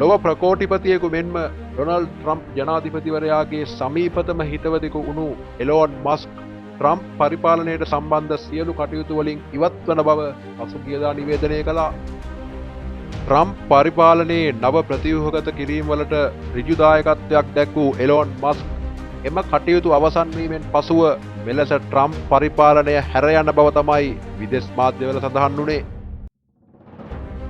ලොව ප්‍රකෝටිපතියෙකු මෙන්ම Donald Trump ජනාධිපතිවරයාගේ සමීපතම හිතවතෙකු වුණු එලෝන් මස්ක් ට්‍රම්ප් පරිපාලනයට සම්බන්ධ සියලු කටයුතු වලින් ඉවත් වන බව පසුගියදා නිවේදනය කළා. ට්‍රම්ප් පරිපාලනයේ නව ප්‍රතිව්‍යුහගත කිරීම වලට ඍජු දායකත්වයක් දැක් වූ එලෝන් මස්ක් එම කටයුතු අවසන් වීමෙන් පසුව මෙලෙස ට්‍රම්ප් පරිපාලනය හැර යන බව තමයි විදේශ මාධ්‍යවල සඳහන් වුණේ.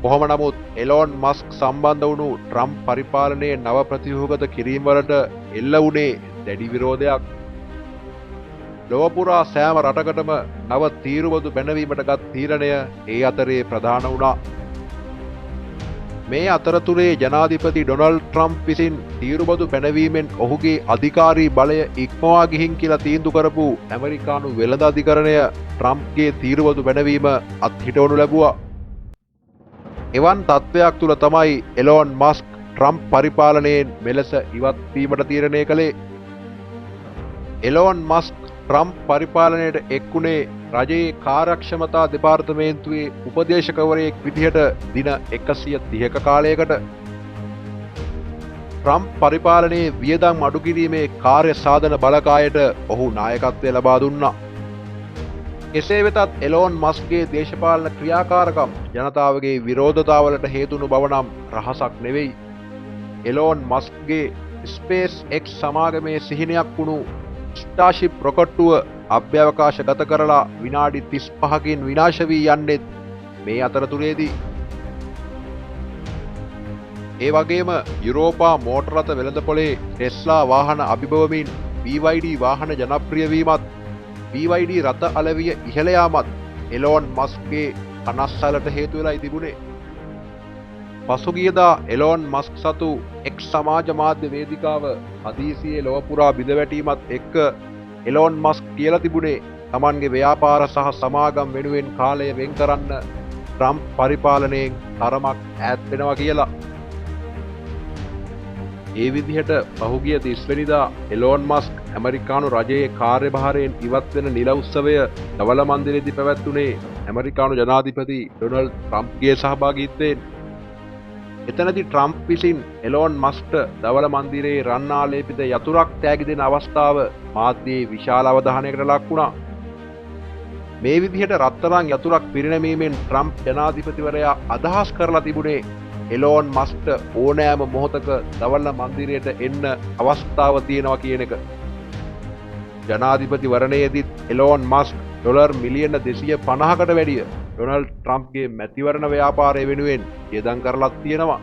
කොහොම නමුත් එලෝන් මස්ක් සම්බන්ධ වුණු ට්‍රම්ප් පරිපාලනයේ නව ප්‍රතිව්‍යුහගත කිරීම වලට එල්ල වුණේ දැඩි විරෝධයක්. ලොව පුරා සෑම රටකටම නව තීරුබදු බැනවීමට ගත් තීරණය ඒ අතරේ ප්‍රධාන වුණා. මේ අතරතුරේ ජනාධිපති ඩොනල්ඩ් ට්‍රම්ප් විසින් තීරුබදු පැනවීමෙන් ඔහුගේ අධිකාරී බලය ඉක්මවා ගිහින් කියලා තීන්දුව කරපු ඇමරිකානු වෙළඳ අධිකරණය ට්‍රම්ප්ගේ තීරුබදු පැනවීම අත්හිටවනු ලැබුවා. එවන් තත්ත්වයක් තුළ තමයි එලෝන් මස්ක් ට්‍රම්ප් පරිපාලනයෙන් මෙලෙස ඉවත් වීමට තීරණය කළේ. එලෝන් මස්ක් ට්‍රම්ප් පරිපාලනයට එක්ුණේ රජයේ කාර්යක්ෂමතා දෙපාර්තමේන්තුවේ උපදේශකවරයෙක් විදිහට දින 130ක කාලයකට. ට්‍රම්ප් පරිපාලනයේ වියදම් අඩු කිරීමේ කාර්ය සාධන බලකායට ඔහු නායකත්වය ලබා දුන්නා. එසේ වෙතත් එලෝන් මස්ක්ගේ දේශපාලන ක්‍රියාකාරකම් ජනතාවගේ විරෝධතාවලට හේතුණු බව නම් රහසක් නෙවෙයි. එලෝන් මස්ක්ගේ ස්පේස් එක්ස් සමාගමේ සිහිනයක් වුණු ස්ටාර්ෂිප් රොකට්ටුව අභ්‍යවකාශ ගත කරලා විනාඩි 35කින් විනාශ වී යන්නෙත් මේ අතරතුරේදී. ඒ වගේම යුරෝපා මෝටර රථ වෙළඳපොලේ ටෙස්ලා වාහන අභිබවමින් BYD වාහන ජනප්‍රිය වීමත් BYD රථ අලවිය ඉහළ යාමත් එලෝන් මස්ක්ගේ කනස්සලට හේතු වෙලායි තිබුණේ. පසුගියදා එලෝන් මස්ක් සතු එක් සමාජ මාධ්‍ය වේදිකාව හදිසියේ ලොව පුරා බිඳවැටීමත් එක්ක එලෝන් මස්ක් කියලා තිබුණේ තමන්ගේ ව්‍යාපාර සහ සමාගම් වෙනුවෙන් කාලය වෙන් කරන්න ට්‍රම්ප් පරිපාලනයෙන් තරමක් ඈත් වෙනවා කියලා. ඒ විදිහට පහුගිය 30 වෙනිදා එලෝන් මස්ක් ඇමරිකානු රජයේ කාර්යභාරයෙන් ඉවත් වෙන නිල උත්සවය දවල මන්දිරයේදී පැවැත්වුණේ ඇමරිකානු ජනාධිපති ඩොනල්ඩ් ට්‍රම්ප්ගේ සහභාගීත්වයෙන්. එතනදී ට්‍රම්ප් විසින් එලෝන් මස්ක්ට දවල මන්දිරයේ රන්නාලේපිත යතුරක් තෑගි දෙන අවස්ථාව මාධ්‍යයේ විශාල අවධානයකට ලක් වුණා. මේ විදිහට රත්තරන් යතුරක් පිරිනැමීමෙන් ට්‍රම්ප් ජනාධිපතිවරයා අදහස් කරලා තිබුණේ එලෝන් මස්ක්ට ඕනෑම මොහොතක දවල මන්දිරයට එන්න අවස්ථාව තියෙනවා කියන එක. ජනාධිපතිවරණයේදීත් එලෝන් මස්ක් ඩොලර් මිලියන 250කට වැඩිය ඩොනල්ඩ් ට්‍රම්ප්ගේ මැතිවරණ ව්‍යාපාරය වෙනුවෙන් වියදම් කරලත් තියෙනවා.